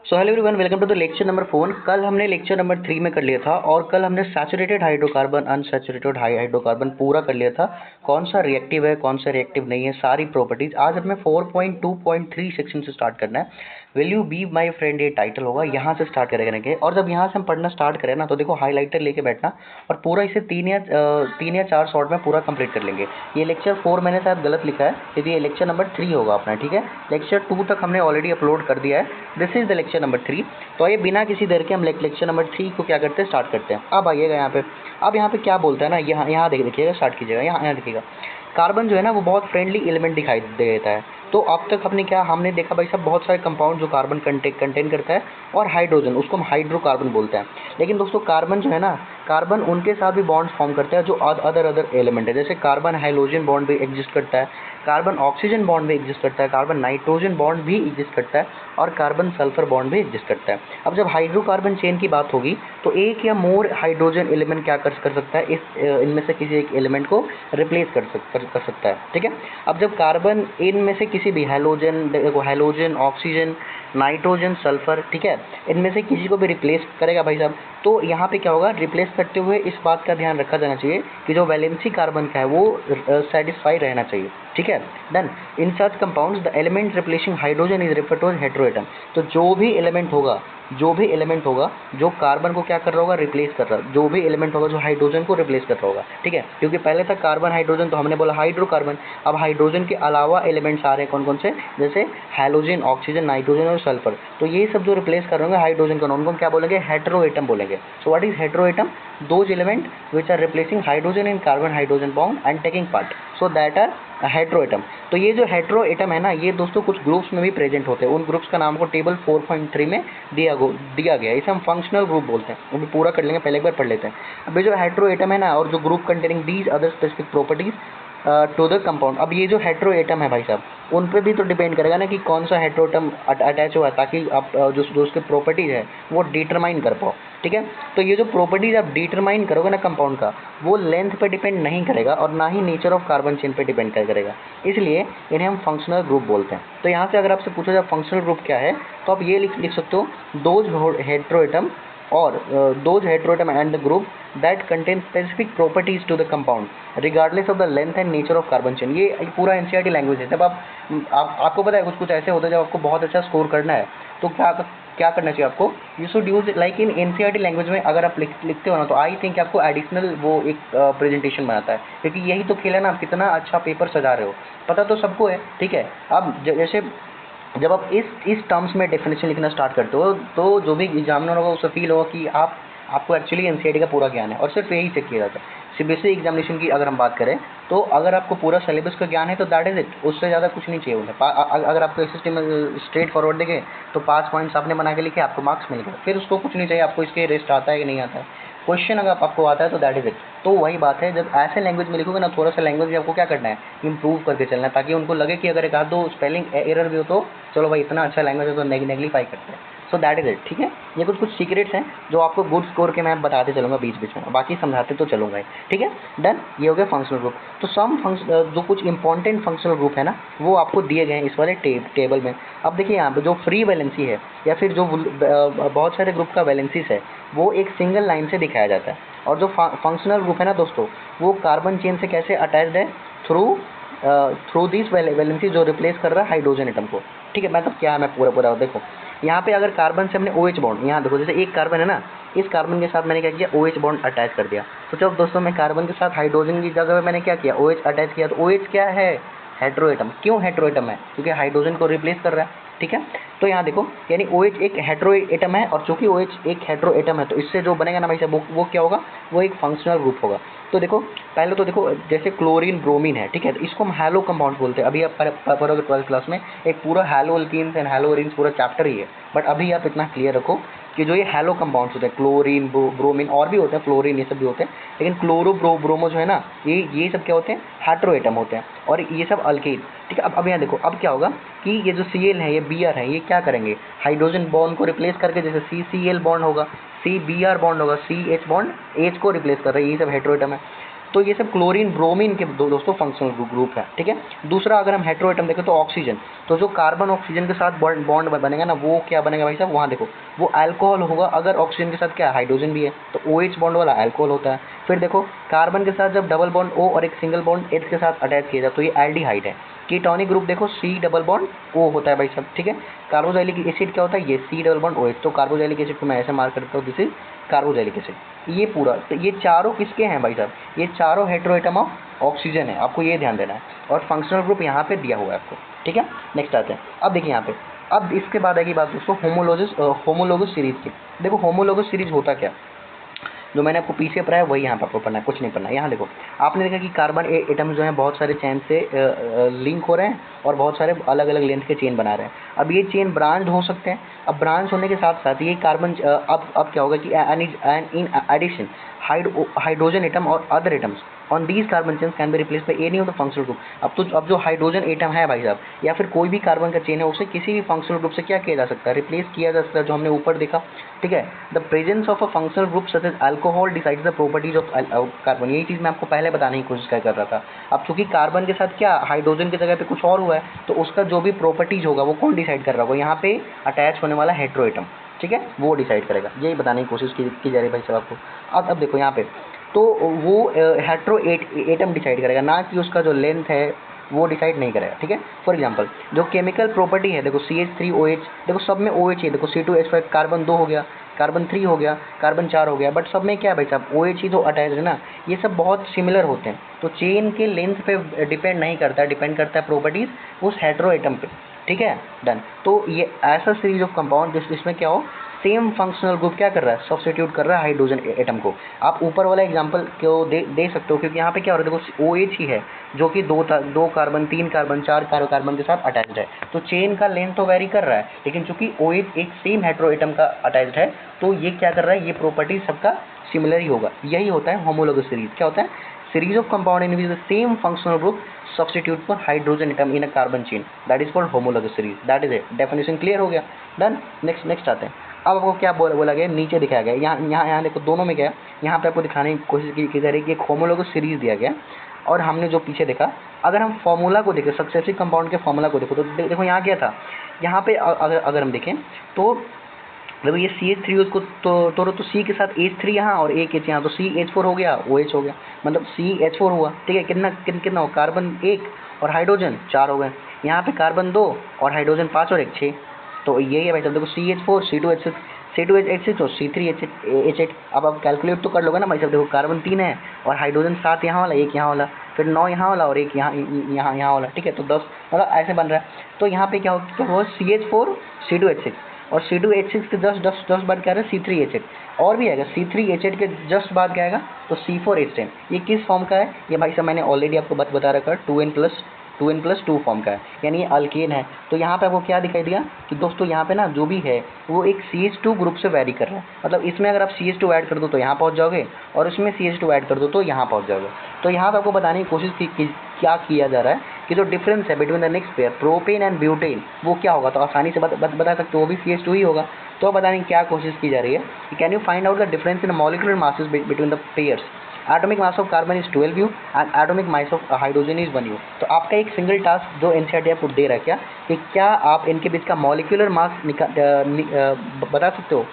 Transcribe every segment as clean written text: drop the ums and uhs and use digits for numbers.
So hello everyone, welcome to the lecture number 4। कल हमने lecture number 3 में कर लिया था और कल हमने सैचुरेटेड हाइड्रोकार्बन अनसैचुरेटेड हाइड्रोकार्बन पूरा कर लिया था। कौन सा रिएक्टिव है, कौन सा रिएक्टिव नहीं है, सारी प्रॉपर्टीज। आज हमें 4.2.3 सेक्शन से स्टार्ट करना है। Will you be my friend, ये टाइटल होगा, यहाँ से स्टार्ट करेंगे। और जब यहाँ से हम पढ़ना स्टार्ट करें ना, तो देखो हाईलाइटर लेके बैठना और पूरा इसे 3 या 4 शॉर्ट में पूरा कंप्लीट कर लेंगे। ये लेक्चर 4 मैंने शायद गलत लिखा है, क्योंकि ये लेक्चर नंबर 3 होगा अपना, ठीक है। लेक्चर 2 तक हमने ऑलरेडी अपलोड कर दिया है। This is the lecture number 3। तो ये बिना किसी देर के हम लेक्चर नंबर 3 को क्या करते हैं, स्टार्ट करते हैं। अब आइएगा यहाँ पे। अब यहाँ पे क्या बोलता है ना, यहाँ देखिएगा, स्टार्ट कीजिएगा। यहाँ देखिएगा, कार्बन जो है ना वो बहुत फ्रेंडली एलिमेंट दिखाई देता है। तो अब तक हमने देखा भाई साहब, बहुत सारे कंपाउंड जो कार्बन कंटेन करता है, और हाइड्रोजन, उसको हम हाइड्रोकार्बन बोलते हैं। लेकिन दोस्तों कार्बन जो है ना, कार्बन उनके साथ भी बॉन्ड्स फॉर्म करता है जो अदर एलिमेंट है। जैसे कार्बन हाइड्रोजन बॉन्ड भी एग्जिस्ट करता है, कार्बन ऑक्सीजन बॉन्ड भी एग्जिस्ट करता है, कार्बन नाइट्रोजन बॉन्ड भी एग्जिस्ट करता है, और कार्बन सल्फर बॉन्ड भी एग्जिस्ट करता है। अब जब हाइड्रोकार्बन चेन की बात होगी, तो एक या मोर हाइड्रोजन एलिमेंट क्या कर सकता है, इनमें से किसी एक एलिमेंट को रिप्लेस कर सकता है, ठीक है। अब जब कार्बन इनमें से किसी भी हाइड्रोजन, ऑक्सीजन, नाइट्रोजन, सल्फर, ठीक है, इनमें से किसी को भी रिप्लेस करेगा भाई साहब, तो यहाँ पे क्या होगा, रिप्लेस करते हुए इस बात का ध्यान रखा जाना चाहिए कि जो वैलेंसी कार्बन का है वो सेटिस्फाई रहना चाहिए, ठीक है। Done. In such compounds the element replacing hydrogen is referred to as heteroatom. तो जो भी एलिमेंट होगा जो कार्बन को क्या कर रहा होगा, रिप्लेस कर रहा है, जो भी एलिमेंट होगा जो हाइड्रोजन को रिप्लेस कर रहा होगा, ठीक है। क्योंकि पहले था कार्बन हाइड्रोजन, तो हमने बोला हाइड्रोकार्बन। अब हाइड्रोजन के अलावा एलिमेंट्स आ रहे हैं, कौन कौन से, जैसे हैलोजन, ऑक्सीजन, नाइट्रोजन और सल्फर। तो ये सब जो रिप्लेस कर रहे होंगे हाइड्रोजन का, उनको हम क्या बोलेंगे, हेटेरोएटम बोलेंगे। So what is heteroatom? Those element which are replacing hydrogen in carbon hydrogen bond and taking part, so that are heteroatom. तो ये जो हेटेरोएटम है ना, ये दोस्तों कुछ ग्रुप्स में भी प्रेजेंट होते हैं। उन ग्रुप्स का नाम को टेबल 4.3 में दिया गया है। इसे हम फंक्शनल ग्रुप बोलते हैं। वो भी पूरा कर लेंगे, पहले एक बार पढ़ लेते हैं। अभी जो हेटेरोएटम है ना, और जो group containing these other specific properties to the compound. अब ये जो हेटेरोएटम है भाई साहब, उन पे भी तो डिपेंड करेगा ना कि कौन सा हेटेरोएटम अटैच हुआ है, ताकि आप जो उसके प्रॉपर्टीज है वो डिटरमाइन कर पाओ, ठीक है। तो ये जो प्रॉपर्टीज आप डिटरमाइन करोगे ना कंपाउंड का, वो लेंथ पे डिपेंड नहीं करेगा और ना ही नेचर ऑफ कार्बन चेन पे डिपेंड करेगा। इसलिए इन्हें हम फंक्शनल ग्रुप बोलते हैं। तो यहाँ से अगर आपसे पूछा जाए फंक्शनल ग्रुप क्या है, तो आप ये लिख सकते हो, those heteroatom or those heteroatom and the group that contain specific properties to the compound regardless of the length and nature of carbon chain। ये पूरा एनसीईआरटी लैंग्वेज है। जब आपको पता है कुछ ऐसे होता है, जब आपको बहुत अच्छा स्कोर करना है तो क्या करना चाहिए आपको, you should use like in NCERT language में। अगर आप लिखते हो ना, तो आई थिंक आपको एडिशनल वो एक प्रेजेंटेशन बनाता है, क्योंकि यही तो खेल है ना, आप कितना अच्छा पेपर सजा रहे हो, पता तो सबको है, ठीक है। अब जैसे जब आप इस टर्म्स में डेफिनेशन लिखना स्टार्ट करते हो, तो जो भी एग्जामिनर होगा उसे फील होगा कि आपको एक्चुअली एनसीईआरटी का पूरा ज्ञान है, और सिर्फ यही चेक किया जाता है। सीबीएसई एग्जामिनेशन की अगर हम बात करें, तो अगर आपको पूरा सिलेबस का ज्ञान है तो दैट इज़ इट, उससे ज़्यादा कुछ नहीं चाहिए उन्हें। अगर आपको एसएसटी में स्ट्रेट फॉरवर्ड देखे, तो 5 पॉइंट्स आपने बना के लिखे, आपको मार्क्स मिल गए, फिर उसको कुछ नहीं चाहिए आपको इसके रेस्ट आता है कि नहीं आता है। क्वेश्चन अगर आपको आता है तो दैट इज इट। तो वही बात है, जब ऐसे लैंग्वेज में लिखोगे ना, थोड़ा सा लैंग्वेज भी आपको क्या करना है, इंप्रूव करके चलना है, ताकि उनको लगे कि अगर एक आध दो स्पेलिंग एरर भी हो तो चलो भाई, इतना अच्छा लैंग्वेज है तो नेग्लीफाई करते हैं। सो दैट इज इट, ठीक है। ये कुछ सीक्रेट्स हैं जो आपको गुड स्कोर के मैं बताते चलूँगा बीच में, बाकी समझाते तो चलूँगा ही, ठीक है। डन। ये हो गया फंक्शनल ग्रुप। तो जो कुछ इंपॉर्टेंट फंक्शनल ग्रुप है ना, वो आपको दिए गए हैं इस वाले टेबल में। अब देखिए यहाँ पे जो फ्री वैलेंसी है, या फिर जो बहुत सारे ग्रुप का वैलेंसीज है, वो एक सिंगल लाइन से दिखाया जाता है। और जो फंक्शनल ग्रुप है ना दोस्तों, वो कार्बन चेन से कैसे अटैच्ड है, थ्रू दिस वैलेंसी, जो रिप्लेस कर रहा है हाइड्रोजन एटम को, ठीक है। मतलब क्या है, मैं पूरा देखो, यहाँ पे अगर कार्बन से हमने OH बॉन्ड, यहाँ देखो, जैसे एक कार्बन है ना, इस कार्बन के साथ मैंने क्या किया, OH बॉन्ड अटैच कर दिया। तो जब दोस्तों मैं कार्बन के साथ हाइड्रोजन की जगह पे मैंने क्या किया, OH अटैच किया, तो OH क्या है, हेटेरोएटम। क्यों हेटेरोएटम है? क्योंकि हाइड्रोजन को रिप्लेस कर रहा है, ठीक है। तो यहाँ देखो, यानी OH एक हेटेरोएटम है, और चूंकि OH एक हेटेरोएटम है, तो इससे जो बनेगा ना भाई साहब, वो क्या होगा, वो एक फंक्शनल ग्रुप होगा। तो देखो, पहले तो देखो, जैसे क्लोरीन ब्रोमीन है, ठीक है, तो इसको हम हैलो कंपाउंड बोलते हैं। अभी आप पढ़ोगे 12th क्लास में, एक पूरा hello alkenes and hello arenes पूरा चैप्टर ही है। बट अभी आप इतना क्लियर रखो कि जो ये हैलो कंपाउंड्स होते हैं, क्लोरीन, ब्रोमीन, और भी होते हैं, फ्लोरीन, ये सब भी होते हैं, लेकिन क्लोरो ब्रोमो जो है ना, ये सब क्या होते हैं, हेटेरोएटम होते हैं, और ये सब अल्कीन, ठीक है। अब यहाँ देखो, अब क्या होगा कि ये जो Cl है, ये Br है, ये क्या करेंगे, हाइड्रोजन बॉन्ड को रिप्लेस करके, जैसे CCl बॉन्ड होगा, CBr बॉन्ड होगा, CH बॉन्ड H को रिप्लेस कर रहा है, ये सब हेटेरोएटम है। तो ये सब क्लोरीन ब्रोमीन के दोस्तों फंक्शनल ग्रुप है, ठीक है। दूसरा अगर हम हेटेरो एटम देखें तो ऑक्सीजन, तो जो कार्बन ऑक्सीजन के साथ बॉन्ड बनेगा ना, वो क्या बनेगा भाई साहब, वहाँ देखो वो अल्कोहल होगा। अगर ऑक्सीजन के साथ क्या हाइड्रोजन भी है तो OH बॉन्ड वाला अल्कोहल होता है। फिर देखो कार्बन के साथ जब डबल बॉन्ड O और एक सिंगल बॉन्ड H के साथ अटैच किया जाए तो ये एल्डिहाइड है। कीटोनिक ग्रुप देखो C डबल बॉन्ड O होता है भाई साहब, ठीक है। कार्बोक्सिलिक एसिड क्या होता है, ये C डबल बॉन्ड OH, तो कार्बोक्सिलिक एसिड को मैं ऐसे मार्क करता हूँ, दिस इज कार्बोक्सिलिक एसिड। ये पूरा, तो ये चारों किसके हैं भाई साहब, ये चारों हेटेरो एटम ऑफ ऑक्सीजन है, आपको ये ध्यान देना है। और फंक्शनल ग्रुप यहाँ पे दिया हुआ है आपको, ठीक है। नेक्स्ट आते हैं, अब देखिए यहाँ पे, अब इसके बाद आएगी बात दोस्तों होमोलोगस सीरीज की। देखो होमोलोगस सीरीज होता क्या, जो मैंने आपको पीछे पढ़ाया वही यहाँ पर आपको पढ़ना है, कुछ नहीं पढ़ना है। यहाँ देखो आपने देखा कि कार्बन एटम जो है बहुत सारे चेन से लिंक हो रहे हैं और बहुत सारे अलग अलग लेंथ के चेन बना रहे हैं। अब ये चेन ब्रांच हो सकते हैं। अब ब्रांच होने के साथ साथ ये कार्बन अब क्या होगा कि इन एडिशन हाइड्रोजन एटम और other atoms on these carbon chains can be replace by any of the functional group. अब जो हाइड्रोजन एटम है भाई साहब, या फिर कोई भी कार्बन का चेन है, उसे किसी भी फंक्शनल ग्रुप से क्या किया जा सकता है, रिप्लेस किया जा सकता है, जो हमने ऊपर देखा, ठीक है। The presence of a functional group such as alcohol decides the properties of carbon. यही चीज़ मैं आपको पहले बताने की कोशिश कर रहा था। अब चूंकि कार्बन के साथ क्या हाइड्रोजन की जगह पे कुछ और हुआ है, तो उसका जो भी प्रॉपर्टीज होगा वो कौन डिसाइड कर रहा होगा, यहाँ पे अटैच होने वाला हेटेरो एटम, ठीक है, वो डिसाइड करेगा। यही बताने की कोशिश की जा रही है भाई साहब आपको। अब देखो यहाँ पे, तो वो हेटेरो एटम डिसाइड करेगा, ना कि उसका जो लेंथ है वो डिसाइड नहीं करेगा, ठीक है। फॉर एग्जांपल जो केमिकल प्रॉपर्टी है, देखो CH3OH, देखो सब में OH है, देखो C2H5, कार्बन 2 हो गया, कार्बन 3 हो गया, कार्बन 4 हो गया, बट सब में क्या है भाई साहब, OH ही तो अटैच है ना। ये सब बहुत सिमिलर होते हैं, तो चेन के लेंथ पे डिपेंड नहीं करता है, डिपेंड करता है प्रॉपर्टीज उस हेटेरो एटम पे, ठीक है, डन। तो ये ऐसा सीरीज ऑफ कंपाउंड जिसमें क्या हो, सेम फंक्शनल ग्रुप क्या कर रहा है, सब्स्टिट्यूट कर रहा है हाइड्रोजन एटम को। आप ऊपर वाला एग्जांपल को दे सकते हो, क्योंकि यहाँ पे क्या हो रहा है, देखो OH ही है जो कि दो कार्बन, 3 कार्बन, 4 कार्बन के साथ अटैच्ड है, तो चेन का लेंथ तो वेरी कर रहा है, लेकिन चूंकि OH एक सेम हेटेरो एटम का अटैच्ड है, तो ये क्या कर रहा है, ये प्रॉपर्टी सबका सिमिलर ही होगा। यही होता है होमोलोगस सीरीज। क्या होता है, series of compound in which the same functional group substitute for hydrogen atom in a carbon chain, that is called homologous series, that is it, definition clear हो गया, डन। नेक्स्ट आते हैं। अब आपको क्या बोला गया, नीचे दिखाया गया, यहाँ देखो दोनों में क्या है, यहाँ पे आपको दिखाने की कोशिश की जा रही है कि एक होमोलोगस सीरीज दिया गया, और हमने जो पीछे देखा, अगर हम फॉर्मूला को देखें, सक्सेसिव कंपाउंड के फॉर्मूला को देखो, तो देखो यहाँ क्या था, यहाँ पे अगर हम देखें तो देखो ये CH3 उसको तो C के साथ H3 यहाँ और एक H यहाँ, तो CH4 हो गया, OH हो गया, मतलब CH4 हुआ, ठीक है। कितना हो, कार्बन 1 और हाइड्रोजन 4 हो गए। यहाँ पे कार्बन 2 और हाइड्रोजन 5 और 1 6, तो यही है भाई साहब, देखो CH4 C2H6 और C3H8। अब आप कैलकुलेट तो कर लोगे ना भाई साहब, देखो कार्बन 3 है और हाइड्रोजन 7 यहाँ वाला, 1 यहाँ वाला, फिर 9 यहाँ वाला और 1 यहाँ वाला, ठीक है, तो 10, मतलब ऐसे बन रहा है। तो यहाँ पे क्या हो, CH4 C2H6 और C2H6 के जस्ट बाद क्या है, C3H8, और भी आएगा C3H8 के जस्ट बाद क्या आएगा, तो C4H10। ये किस फॉर्म का है, ये भाई साहब मैंने ऑलरेडी आपको बता रखा है, 2n+2 फॉर्म का है, यानी ये अल्केन है। तो यहाँ पे आपको क्या दिखाई दिया कि दोस्तों यहाँ पे ना जो भी है वो एक CH2 ग्रुप से वैरी कर रहा है, मतलब इसमें अगर आप CH2 ऐड कर दो तो यहाँ पहुँच जाओगे, और इसमें CH2 ऐड कर दो तो यहाँ पहुँच जाओगे। तो यहाँ पे आपको बताने की कोशिश की क्या किया जा रहा है कि जो डिफरेंस है between the next pair propane and butane, वो क्या होगा, तो आसानी से बता सकते हो, वो भी CH2 ही होगा। तो बताने की क्या कोशिश की जा रही है कि can you find out the difference in molecular masses between the pairs. Atomic mass of carbon is 12 U and atomic mass of hydrogen is 1 U। तो आपका एक सिंगल टास्क जो NCERT आपको दे रहा है क्या आप इनके बीच का मॉलिक्यूलर मास बता सकते हो।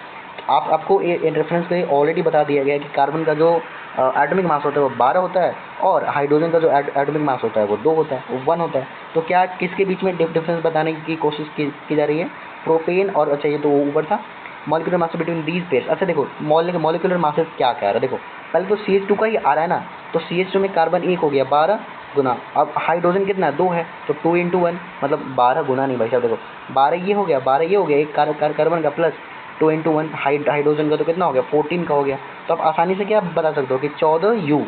आपको रेफरेंस पे ऑलरेडी बता दिया गया है कि कार्बन का जो एटॉमिक मास होता है वो 12 होता है, और हाइड्रोजन का जो एटॉमिक मास होता है वो 2 होता है, वो 1 होता है। तो क्या किसके बीच में डिफरेंस बताने की कोशिश की जा रही है, प्रोपेन और, अच्छा ये तो ऊपर था, molecular mass between these pairs. अच्छा देखो मॉलिक्यूलर मासेस क्या कह रहा है, देखो पहले तो CH2 का ही आ रहा है ना, तो CH2 में कार्बन 1 हो गया 12 गुना, अब हाइड्रोजन कितना 2 है, तो 2 × 1 मतलब 12 गुना नहीं भाई साहब, देखो 12 ये हो गया, 12 ये हो गया, एक कार्बन का प्लस 2 × 1 हाइड्रोजन का तो कितना हो गया 14 का हो गया। तो आप आसानी से क्या बता सकते हो कि 14U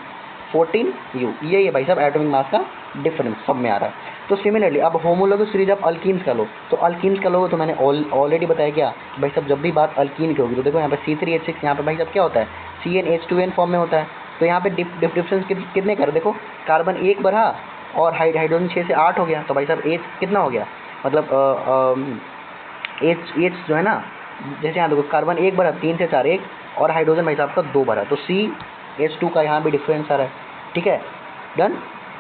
14U, ये है भाई साहब एटॉमिक मास का डिफरेंस सब में आ रहा है। तो सिमिलरली अब होमोलोगस सीरीज आप अल्कीन्स का लो, तो अल्कीन्स का लोगे तो मैंने ऑलरेडी बताया क्या भाई साहब, जब भी बात अल्कीन की होगी तो देखो यहाँ पे C3H6, यहाँ पे भाई साहब क्या होता है CnH2n फॉर्म में होता है। तो यहाँ पे डिफरेंस कितने कर, देखो कार्बन 1 बढ़ा और हाइड्रोजन 6 से 8 हो गया, तो भाई साहब H कितना हो गया, मतलब H जो है ना, जैसे यहाँ देखो कार्बन 1 बढ़ा 3 से 4 1, और हाइड्रोजन भाई साहब का 2 बढ़ा, तो CH2 का यहाँ भी डिफरेंस आ रहा है, ठीक है, डन।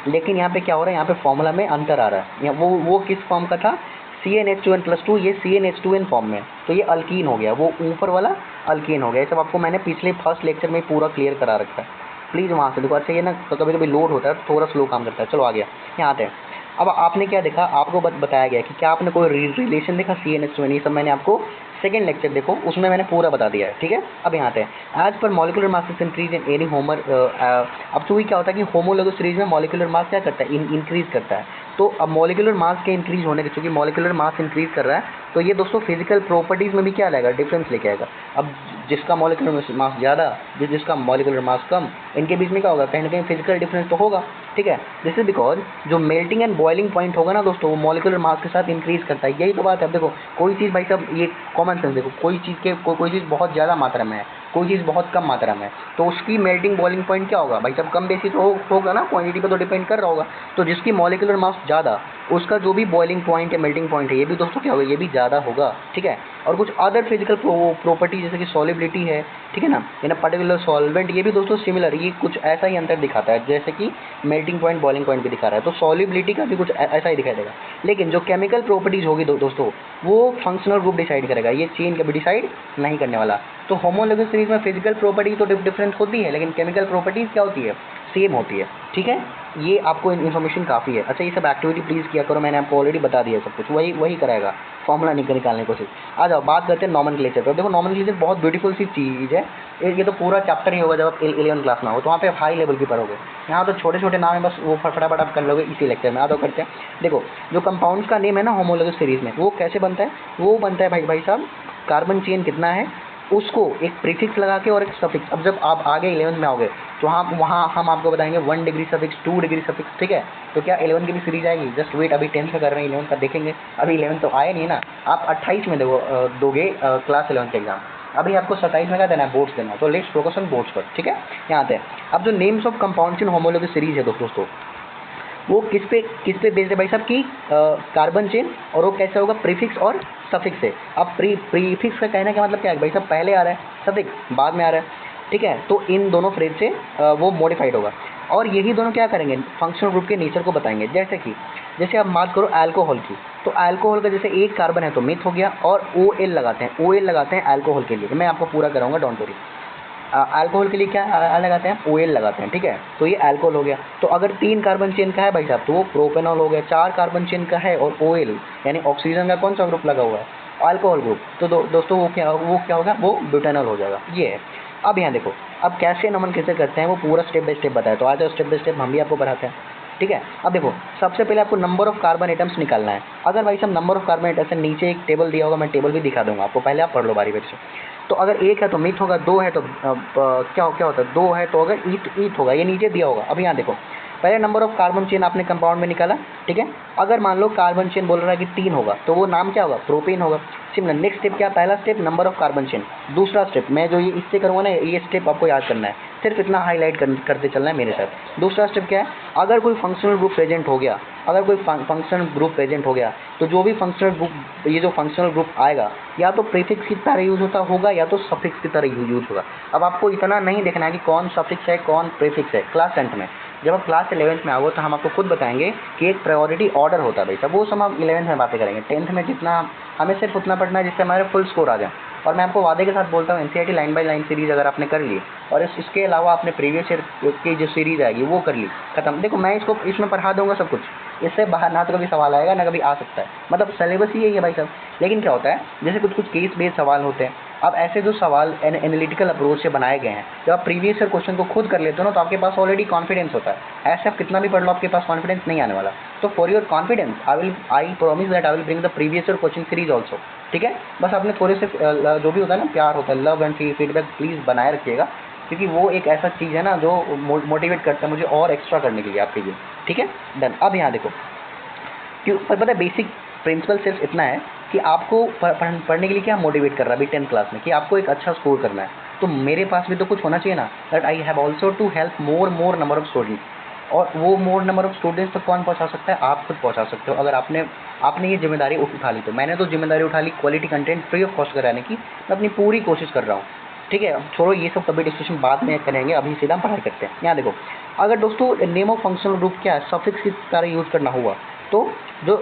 लेकिन यहाँ पे क्या हो रहा है, यहाँ पे फॉर्मूला में अंतर आ रहा है। वो किस फॉर्म का था, CnH2n+2, ये CnH2n फॉर्म में, तो ये अल्कीन हो गया, वो ऊपर वाला अल्कीन हो गया। ये सब आपको मैंने पिछले फर्स्ट लेक्चर में पूरा क्लियर करा रखा है, प्लीज़ वहाँ से देखो। अच्छा ये ना कभी कभी लोड होता है तो थोड़ा स्लो काम करता है। चलो आ गया, यहाँ आते हैं। अब आपने क्या देखा, आपको बताया गया कि क्या आपने कोई रिलेशन देखा CnH2n, ये सब मैंने आपको सेकेंड लेक्चर देखो उसमें मैंने पूरा बता दिया है, ठीक है। अब यहाँ आते हैं, as per molecular mass increase in any homer. अब तो क्या होता है कि होमोलोगस सीरीज में मॉलिकुलर मास क्या करता है, इंक्रीज करता है। तो अब मॉलिकुलर मास के इंक्रीज होने के, चूंकि मॉलिकुलर मास इंक्रीज कर रहा है, तो ये दोस्तों फिजिकल प्रॉपर्टीज में भी क्या लाएगा, डिफरेंस लेके आएगा। अब जिसका मॉलिकुलर मास ज़्यादा, जिसका मॉलिकुलर मास कम, इनके बीच में क्या होगा, कहीं ना कहीं फिजिकल डिफरेंस तो होगा, ठीक है। दिस इज बिकॉज जो मेल्टिंग एंड बॉइलिंग पॉइंट होगा ना दोस्तों, वो मॉलिकुलर मास के साथ इंक्रीज करता है। यही तो बात है। अब देखो कोई चीज़, भाई साहब ये कॉमन सेंस देखो, कोई चीज़ बहुत ज़्यादा मात्रा में है, कोई चीज़ बहुत कम मात्रा में है, तो उसकी मेल्टिंग बॉइलिंग पॉइंट क्या होगा भाई साहब, कम बेसी तो होगा ना, क्वांटिटी पे तो डिपेंड कर रहा होगा। तो जिसकी मॉलिकुलर मास ज़्यादा, उसका जो भी बॉइलिंग पॉइंट या मेल्टिंग पॉइंट है, ये भी दोस्तों क्या होगा, ये भी ज़्यादा होगा, ठीक है। और कुछ अदर फिजिकल प्रॉपर्टी जैसे कि सॉलिबिलिटी है, ठीक है ना, इन पर्टिकुलर सॉल्वेंट, ये भी दोस्तों सिमिलर, ये कुछ ऐसा ही अंतर दिखाता है जैसे कि मेल्टिंग पॉइंट बॉइलिंग पॉइंट भी दिखा रहा है, तो सॉलिबिलिटी का भी कुछ ऐसा ही दिखाई देगा। लेकिन जो केमिकल प्रॉपर्टीज होगी दोस्तों, वो फंक्शनल ग्रुप डिसाइड करेगा, ये चेन कभी डिसाइड नहीं करने वाला। तो होमोलोगस सीरीज में फिजिकल प्रॉपर्टी तो डिफरेंट होती है, लेकिन केमिकल प्रॉपर्टीज क्या होती है, सेम होती है, ठीक है। ये आपको इन्फॉर्मेशन काफ़ी है। अच्छा ये सब एक्टिविटी प्लीज़ किया करो, मैंने आपको ऑलरेडी बता दिया सब कुछ, वही कराएगा, फॉर्मूला निकालने की कोशिश। आ जाओ बात करते हैं नॉमेनक्लेचर पर। देखो नॉमेनक्लेचर बहुत ब्यूटीफुल सी चीज़ है, ये तो पूरा चैप्टर ही होगा जब आप 11 क्लास में हो, तो वहाँ पे आप हाई लेवल की पढ़ोगे। यहाँ तो छोटे छोटे नाम है, बस वो फटाफट आप कर लोगे इसी लेक्चर में। आ जाओ करते हैं। देखो जो कंपाउंड्स का नेम है ना होमोलोगस सीरीज में, वो कैसे बनता है, वो बनता है भाई साहब, कार्बन चेन कितना है उसको एक प्रीफिक्स लगा के और एक सफिक्स। अब जब आप आगे 11 में आओगे तो वहाँ हम आपको बताएंगे 1 डिग्री सफिक्स, 2 डिग्री सफिक्स, ठीक है। तो क्या 11 की भी सीरीज आएगी, जस्ट वेट, अभी 10th का कर रहे हैं, 11 का देखेंगे। अभी 11 तो आया नहीं ना, आप 28 में दोगे क्लास 11 के एग्जाम। अभी आपको 27 में क्या देना है, बोर्ड्स देना है, तो लेट्स फोकस ऑन बोर्ड्स पर, ठीक है। यहाँ आते हैं। अब जो names of compounds in homologous series है दोस्तों, वो किस पे बेस्ड है भाई साहब की, कार्बन चेन, और वो कैसे होगा, प्रीफिक्स और सफिक्स से। अब प्रीफिक्स का कहने का मतलब क्या है भाई साहब, पहले आ रहा है, सफिक्स बाद में आ रहा है, ठीक है। तो इन दोनों फ्रेज से वो मॉडिफाइड होगा, और यही दोनों क्या करेंगे, फंक्शनल ग्रुप के नेचर को बताएंगे। जैसे आप बात करो अल्कोहल की, तो अल्कोहल का जैसे एक कार्बन है तो मिथ हो गया, और OL लगाते हैं अल्कोहल के लिए। मैं आपको पूरा कराऊंगा, डोंट वरी। अल्कोहल के लिए क्या लगाते हैं, OL लगाते हैं, ठीक है। तो ये अल्कोहल हो गया। तो अगर 3 कार्बन चेन का है भाई साहब, तो वो प्रोपेनॉल हो गया। 4 कार्बन चेन का है और OL यानी ऑक्सीजन का कौन सा ग्रुप लगा हुआ है, अल्कोहल ग्रुप, तो दोस्तों वो क्या होगा, वो ब्यूटेनॉल हो जाएगा, ये है। अब यहाँ देखो, अब कैसे नोमेनक्लेचर करते हैं वो पूरा स्टेप बाय स्टेप बताया, तो आज स्टेप बाय स्टेप हम भी आपको पढ़ाते हैं, ठीक है। अब देखो सबसे पहले आपको नंबर ऑफ कार्बन एटम्स निकालना है। अगर भाई साहब नंबर ऑफ कार्बन एटम्स है, नीचे एक टेबल दिया होगा, मैं टेबल भी दिखा दूंगा आपको, पहले आप पढ़ लो बारी बारी से। तो अगर 1 है तो मिथ होगा, 2 है तो क्या होता है, 2 है तो अगर ईथ होगा, ये नीचे दिया होगा। अब यहाँ देखो, पहले नंबर ऑफ कार्बन चेन आपने कंपाउंड में निकाला, ठीक है। अगर मान लो कार्बन चेन बोल रहा है कि 3 होगा, तो वो नाम क्या होगा, प्रोपेन होगा। सिमिलर नेक्स्ट स्टेप क्या, पहला step number of carbon chain, दूसरा स्टेप मैं जो ये इससे करूँगा ना, ये स्टेप आपको याद करना है, सिर्फ इतना हाईलाइट करते चलना है मेरे साथ। दूसरा स्टेप क्या है, अगर कोई फंक्शनल ग्रुप प्रेजेंट हो गया, तो जो भी फंक्शनल ग्रुप, ये जो फंक्शनल ग्रुप आएगा, या तो प्रीफिक्स की तरह यूज होता होगा या तो सफिक्स की तरह यूज होगा। अब आपको इतना नहीं देखना है कि कौन सफिक्स है कौन प्रीफिक्स है। क्लास 10th में, जब आप क्लास 11th में आओगे तो हम आपको खुद बताएंगे कि एक प्रायोरिटी ऑर्डर होता है भाई साहब, वो सब हम 11th में बातें करेंगे। 10th में जितना हमें सिर्फ उतना पढ़ना है जिससे हमारे फुल स्कोर आ जाए। और मैं आपको वादे के साथ बोलता हूँ, NCERT line by line series अगर आपने कर ली, और इसके अलावा आपने प्रीवियस ईयर की जो सीरीज़ आएगी वो कर ली, खत्म। देखो मैं इसमें पढ़ा दूंगा सब कुछ, इससे बाहर ना तो कभी सवाल आएगा ना कभी आ सकता है, मतलब सिलेबस ही यही है भाई साहब। लेकिन क्या होता है, जैसे कुछ केस बेस्ड सवाल होते हैं। अब ऐसे जो सवाल एनालिटिकल अप्रोच से बनाए गए हैं, जब आप प्रीवियस ईयर क्वेश्चन को खुद कर लेते हो ना, तो आपके पास ऑलरेडी कॉन्फिडेंस होता है। ऐसे आप कितना भी पढ़ लो, आपके पास कॉन्फिडेंस नहीं आने वाला। तो for your confidence I promise that I will bring the previous year question series also, ठीक है। बस आपने थोड़े से जो भी होता है ना, प्यार होता है, लव एंड फीडबैक प्लीज़ बनाए रखिएगा, क्योंकि वो एक ऐसा चीज़ है ना जो मोटिवेट करता है मुझे और एक्स्ट्रा करने के लिए आपके लिए, ठीक है, डन। अब यहाँ देखो, क्यों पता है, बेसिक प्रिंसिपल सिर्फ इतना है कि आपको पढ़ने के लिए क्या मोटिवेट कर रहा है अभी 10th क्लास में, कि आपको एक अच्छा स्कोर करना है। तो मेरे पास भी तो कुछ होना चाहिए ना, that I have also to help more number of students. और वो मोर नंबर ऑफ स्टूडेंट्स तक कौन पहुंचा सकता है, आप खुद पहुंचा सकते हो, अगर आपने ये जिम्मेदारी उठा ली। तो मैंने तो जिम्मेदारी उठा ली quality content free of cost कराने की, मैं अपनी पूरी कोशिश कर रहा हूँ, ठीक है। अब छोड़ो ये सब, कभी डिस्कशन बाद में करेंगे, अभी सीधा पढ़ाई करते हैं। यहाँ देखो, अगर दोस्तों नेम ऑफ फंक्शनल ग्रुप क्या है, सफिक्स की तरह यूज़ करना हुआ तो जो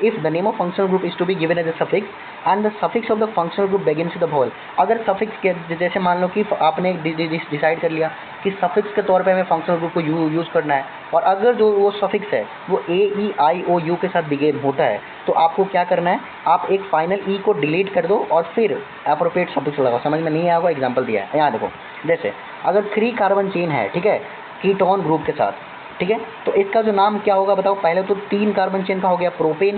if the name of functional group is to be given as a suffix and the suffix of the functional group begins with the vowel. अगर सफिक्स के जैसे मान लो कि आपने डिसाइड कर लिया कि सफिक्स के तौर पे हमें फंक्शनल ग्रुप को यूज़ करना है, और अगर जो वो सफिक्स है वो ए ई आई ओ यू के साथ बिगिन होता है, तो आपको क्या करना है, आप एक फाइनल ई को डिलीट कर दो और फिर एप्रोप्रिएट सफिक्स लगाओ। समझ में नहीं आया होगा, एग्जाम्पल दिया है यहाँ देखो। जैसे अगर 3 कार्बन चेन है, ठीक है, कीटोन ग्रुप के साथ, ठीक है, तो इसका जो नाम क्या होगा बताओ। पहले तो 3 कार्बन चेन का हो गया प्रोपेन,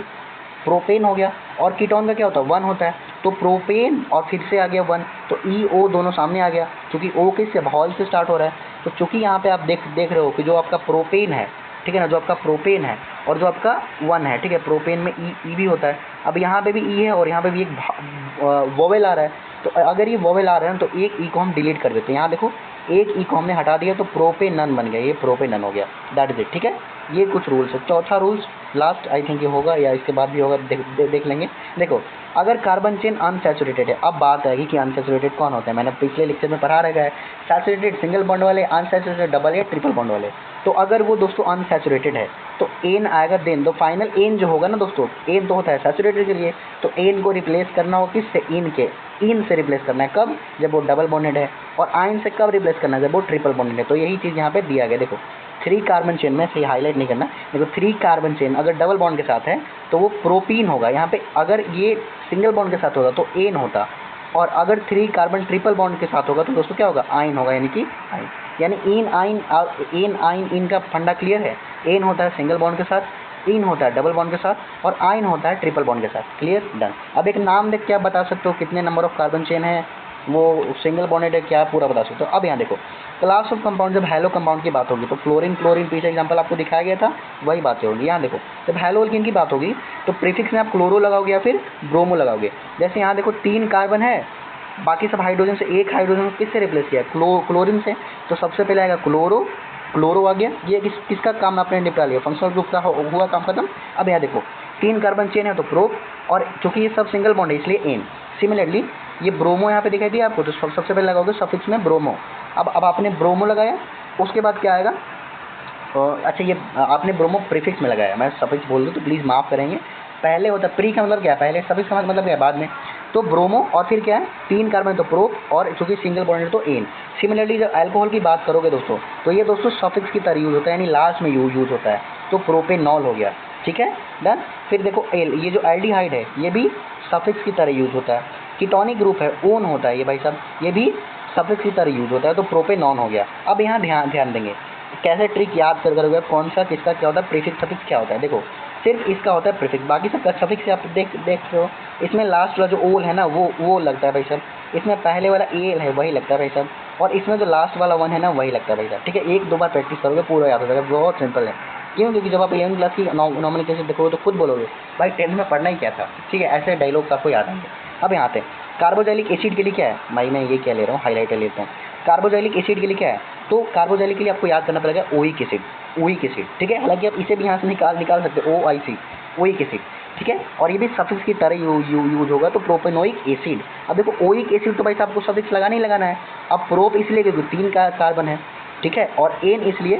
प्रोपेन हो गया, और कीटोन का क्या होता है 1 होता है, तो प्रोपेन और फिर से आ गया 1, तो ई ओ दोनों सामने आ गया, क्योंकि ओ किससे, हॉल से स्टार्ट हो रहा है। तो चूंकि यहाँ पे आप देख रहे हो कि जो आपका प्रोपेन है, ठीक है ना, जो आपका प्रोपेन है और जो आपका 1 है, ठीक है, प्रोपेन में ई भी होता है। अब यहाँ पे भी ई है और यहाँ पे भी एक वोवेल आ रहा है, तो अगर ये वोवेल आ रहा है तो एक ई को हम डिलीट कर देते हैं। यहाँ देखो एक ई को हमने हटा दिया तो प्रोपेनन बन गया, ये प्रोपेनन हो गया, दैट इज इट। ठीक है, ये कुछ रूल्स है। चौथा रूल्स लास्ट आई थिंक ये होगा या इसके बाद भी होगा, देख लेंगे। देखो अगर कार्बन चेन अनसैचुरेटेड है, अब बात आएगी कि अनसैचुरेटेड कौन होता है। मैंने पिछले लेक्चर में पढ़ा रखा है सैचुरेटेड सिंगल बॉन्ड वाले, अनसैचुरेटेड डबल या ट्रिपल बॉन्ड वाले। तो अगर वो दोस्तों अनसैचुरेटेड है तो एन आएगा देन, तो फाइनल एन जो होगा ना दोस्तों, एन तो होता है सैचुरेटेड के लिए, तो एन को रिप्लेस करना हो किससे, इन के, इन से रिप्लेस करना है कब, जब वो डबल बॉन्डेड है, और आइन से कब रिप्लेस करना है, जब वो ट्रिपल बॉन्डेड है। तो यही चीज़ यहाँ पे दिया गया। देखो 3 कार्बन चेन में से हाईलाइट नहीं करना, देखो 3 कार्बन चेन अगर डबल बॉन्ड के साथ है तो वो प्रोपीन होगा। यहाँ पे अगर ये सिंगल बॉन्ड के साथ होगा तो एन होता, और अगर 3 कार्बन ट्रिपल बॉन्ड के साथ होगा तो दोस्तों क्या होगा, आइन होगा, यानी कि आइन, यानी इन आइन एन आइन, इनका फंडा क्लियर है। एन होता है सिंगल बॉन्ड के साथ, इन होता है डबल बॉन्ड के साथ, और आइन होता है ट्रिपल बॉन्ड के साथ। Clear, done. अब एक नाम देख के आप बता सकते हो कितने नंबर ऑफ कार्बन चेन है, वो सिंगल बॉन्डेड है क्या, पूरा बता सकते हो। अब यहाँ देखो क्लास ऑफ कंपाउंड, जब हेलो कंपाउंड की बात होगी तो फ्लोरीन क्लोरीन पीछे एग्जांपल आपको दिखाया गया था, वही बातें होंगी। यहाँ देखो जब हेलो एल्कीन की बात होगी तो प्रीफिक्स में आप क्लोरो लगाओगे या फिर ब्रोमो लगाओगे। जैसे यहाँ देखो 3 कार्बन है, बाकी सब हाइड्रोजन से, एक हाइड्रोजन किससे रिप्लेस किया, क्लोरीन से, तो सबसे पहले आएगा क्लोरो, क्लोरो आ गया। ये किसका काम आपने निपटा लिया, फंक्शनल ग्रुप का हुआ काम खत्म। अब यहाँ देखो 3 कार्बन चेन है तो प्रो, और चूंकि ये सब सिंगल बॉन्ड है इसलिए एन। सिमिलरली ये ब्रोमो यहाँ पे दिखाई दिया आपको, तो सबसे पहले लगाओगे सफिक्स में ब्रोमो। अब आपने ब्रोमो लगाया, उसके बाद क्या आएगा, अच्छा ये आपने ब्रोमो प्रीफिक्स में लगाया, मैं सफिक्स बोल दूँ तो प्लीज़ माफ़ करेंगे। पहले होता प्री का मतलब क्या है, पहले सफिक्स का मतलब क्या है बाद में, तो ब्रोमो, और फिर क्या है 3 कार्बन तो प्रो, और चूंकि सिंगल बॉन्ड तो एन। सिमिलरली जब अल्कोहल की बात करोगे दोस्तों तो ये दोस्तों सफिक्स की तरह यूज़ होता है, यानी लास्ट में यूज़ होता है, तो प्रोपेनॉल हो गया। ठीक है, डन। फिर देखो एल, ये जो एल्डिहाइड है ये भी सफिक्स की तरह यूज़ होता है। कीटोनिक ग्रुप है ओन होता है ये भाई साहब, ये भी सफिक्स की तरह यूज़ होता है, तो प्रोपेनॉन हो गया। अब यहाँ ध्यान देंगे कैसे ट्रिक याद करोगे, कौन सा किसका क्या होता है, प्रीफिक्स सफिक्स क्या होता है। देखो सिर्फ इसका होता है प्रीफिक्स, बाकी सबका सफिक्स से आप देख रहे हो। इसमें लास्ट वाला जो ओल है ना वो लगता है भाई साहब, इसमें पहले वाला एल है वही लगता है भाई साहब, और इसमें जो लास्ट वाला 1 है ना वही लगता है भाई साहब। ठीक है, 1-2 बार प्रैक्टिस करोगे पूरा याद हो जाएगा, बहुत सिंपल है। क्यों, क्योंकि जब आप 11वीं क्लास की नॉमिनिकेशन देखोगे तो खुद बोलोगे भाई 10th में पढ़ना ही क्या था। ठीक है, ऐसे डायलॉग आपको याद आएंगे। अब यहाँ पे कार्बोजाइलिक एसिड के लिए क्या है, भाई मैं ये क्या ले रहा हूँ, हाईलाइटर लेता हूँ। कार्बोजाइलिक एसिड के लिए क्या है, तो कार्बोजाइलिक के लिए आपको याद करना पड़ेगा ओइक एसिड, ओइक एसिड। ठीक है, हालांकि आप इसे भी यहाँ से निकाल सकते हो, OIC, ओइक एसिड। ठीक है, और ये भी सफिक्स की तरह यूज होगा, तो प्रोपेनोइक एसिड। अब देखो ओइक एसिड तो भाई साहब आपको सफिक्स लगाना ही लगाना है। अब प्रोप इसलिए क्योंकि 3 का कार्बन है, ठीक है, और एन इसलिए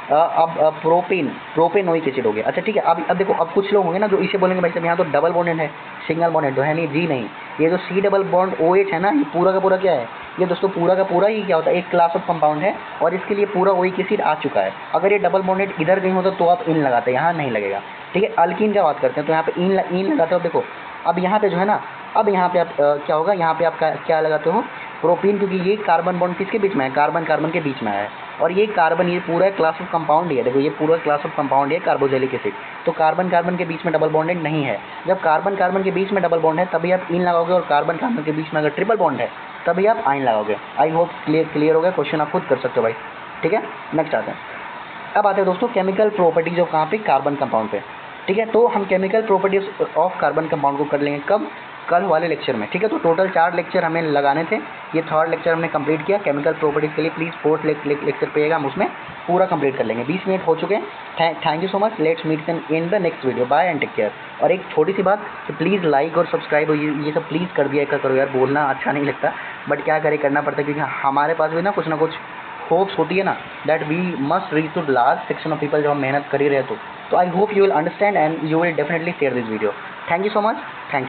अब प्रोपेनोइक एसिड हो गया। अच्छा ठीक है, अब देखो अब कुछ लोग होंगे ना जो इसे बोलेंगे भाई साहब यहाँ तो डबल बॉन्डेड है, सिंगल बॉन्डेड तो है नहीं जी, नहीं, ये जो C डबल बॉन्ड OH है ना, ये पूरा का पूरा क्या है, ये दोस्तों पूरा का पूरा ही क्या होता है, एक क्लास ऑफ कंपाउंड है, और इसके लिए पूरा ओइक एसिड आ चुका है। अगर ये डबल बॉन्डेड इधर कहीं होता तो आप इन लगाते, यहाँ नहीं लगेगा। ठीक है, अल्कीन का बात करते हैं तो यहाँ पे इन लगाते हो। देखो अब यहाँ पे जो है ना, अब यहाँ पे आप क्या होगा, यहाँ पे आप क्या लगाते हो, प्रोपीन, क्योंकि ये कार्बन बॉन्ड किसके बीच में है, कार्बन कार्बन के बीच में है, और ये कार्बन ये पूरा क्लास ऑफ कंपाउंड ही है। देखो ये पूरा क्लास ऑफ कंपाउंड है कार्बोजेलिक एसिड, तो कार्बन कार्बन के बीच में डबल बॉन्डेड नहीं है। जब कार्बन कार्बन के बीच में डबल बॉन्ड है तभी आप इन लगाओगे, और कार्बन कार्बन के बीच में अगर ट्रिपल बॉन्ड है तभी आप आइन लगाओगे। आई होप क्लियर हो गया, क्वेश्चन आप खुद कर सकते हो भाई। ठीक है, नेक्स्ट आते हैं। अब आते हैं दोस्तों केमिकल प्रॉपर्टीज ऑफ कहाँ पे, कार्बन कंपाउंड पे। ठीक है, तो हम chemical properties of carbon compound को कर लेंगे कब, कल वाले लेक्चर में। ठीक है, तो टोटल 4 लेक्चर हमें लगाने थे, ये 3rd लेक्चर हमने कंप्लीट किया केमिकल प्रॉपर्टीज़ के लिए। प्लीज़ 4th लेक्चर पेगा, हम उसमें पूरा कंप्लीट कर लेंगे। 20 मिनट हो चुके हैं। Thank you so much, let's meet in the next video, bye and take care. और एक छोटी सी बात कि प्लीज़ लाइक और सब्सक्राइब ये सब प्लीज़ कर दिया करो यार, बोलना अच्छा नहीं लगता बट क्या करें, करना पड़ता है, क्योंकि हमारे पास भी ना कुछ होप्स होती है ना that we must reach to large section of people, जब हम मेहनत कर ही रहे तो I hope you will understand and you will definitely share this video. Thank you so much. Thank